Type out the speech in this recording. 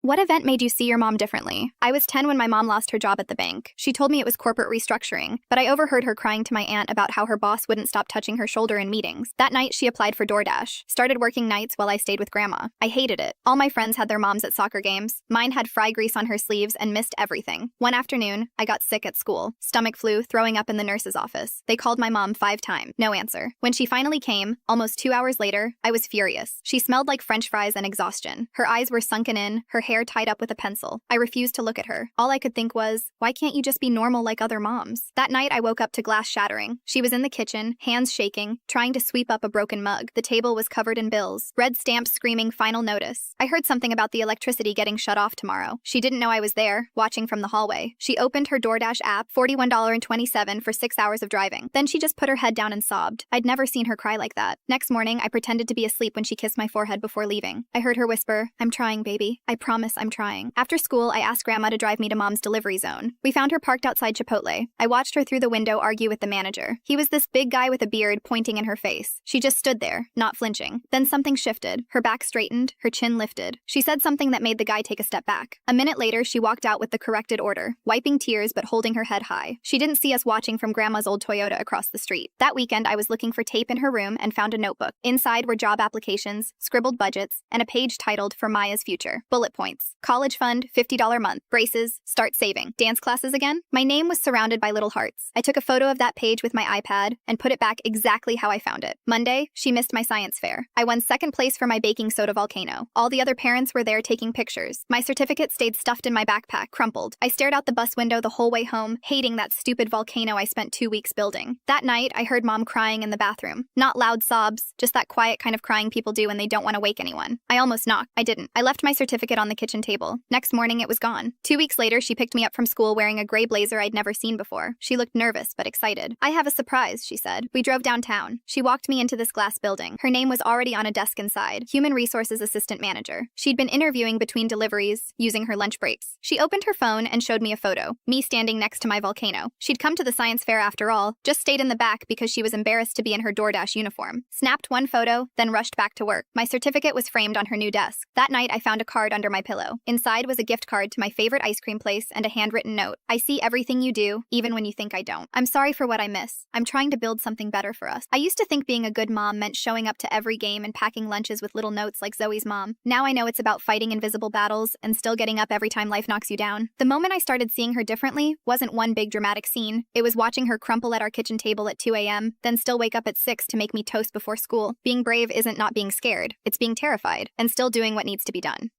What event made you see your mom differently? I was 10 when my mom lost her job at the bank. She told me it was corporate restructuring, but I overheard her crying to my aunt about how her boss wouldn't stop touching her shoulder in meetings. That night, she applied for DoorDash, started working nights while I stayed with Grandma. I hated it. All my friends had their moms at soccer games. Mine had fry grease on her sleeves and missed everything. One afternoon, I got sick at school. Stomach flu, throwing up in the nurse's office. They called my mom 5 times. No answer. When she finally came, almost 2 hours later, I was furious. She smelled like French fries and exhaustion. Her eyes were sunken in, her hair tied up with a pencil. I refused to look at her. All I could think was, why can't you just be normal like other moms? That night, I woke up to glass shattering. She was in the kitchen, hands shaking, trying to sweep up a broken mug. The table was covered in bills, red stamps screaming final notice. I heard something about the electricity getting shut off tomorrow. She didn't know I was there, watching from the hallway. She opened her DoorDash app, $41.27 for 6 hours of driving. Then she just put her head down and sobbed. I'd never seen her cry like that. Next morning, I pretended to be asleep when she kissed my forehead before leaving. I heard her whisper, "I'm trying, baby. I promise I'm trying." After school, I asked Grandma to drive me to Mom's delivery zone. We found her parked outside Chipotle. I watched her through the window argue with the manager. He was this big guy with a beard pointing in her face. She just stood there, not flinching. Then something shifted. Her back straightened, her chin lifted. She said something that made the guy take a step back. A minute later, she walked out with the corrected order, wiping tears but holding her head high. She didn't see us watching from Grandma's old Toyota across the street. That weekend, I was looking for tape in her room and found a notebook. Inside were job applications, scribbled budgets, and a page titled "For Maya's Future." Bullet points. College fund, $50 month. Braces, start saving. Dance classes again? My name was surrounded by little hearts. I took a photo of that page with my iPad and put it back exactly how I found it. Monday, she missed my science fair. I won second place for my baking soda volcano. All the other parents were there taking pictures. My certificate stayed stuffed in my backpack, crumpled. I stared out the bus window the whole way home, hating that stupid volcano I spent 2 weeks building. That night, I heard Mom crying in the bathroom. Not loud sobs, just that quiet kind of crying people do when they don't want to wake anyone. I almost knocked. I didn't. I left my certificate on the kitchen table. Next morning, it was gone. 2 weeks later, she picked me up from school wearing a gray blazer I'd never seen before. She looked nervous but excited. "I have a surprise," she said. We drove downtown. She walked me into this glass building. Her name was already on a desk inside, Human Resources Assistant Manager. She'd been interviewing between deliveries, using her lunch breaks. She opened her phone and showed me a photo, me standing next to my volcano. She'd come to the science fair after all, just stayed in the back because she was embarrassed to be in her DoorDash uniform. Snapped one photo, then rushed back to work. My certificate was framed on her new desk. That night, I found a card under my pillow. Inside was a gift card to my favorite ice cream place and a handwritten note. "I see everything you do, even when you think I don't. I'm sorry for what I miss. I'm trying to build something better for us." I used to think being a good mom meant showing up to every game and packing lunches with little notes like Zoe's mom. Now I know it's about fighting invisible battles and still getting up every time life knocks you down. The moment I started seeing her differently wasn't one big dramatic scene. It was watching her crumple at our kitchen table at 2 a.m., then still wake up at 6 to make me toast before school. Being brave isn't not being scared. It's being terrified and still doing what needs to be done.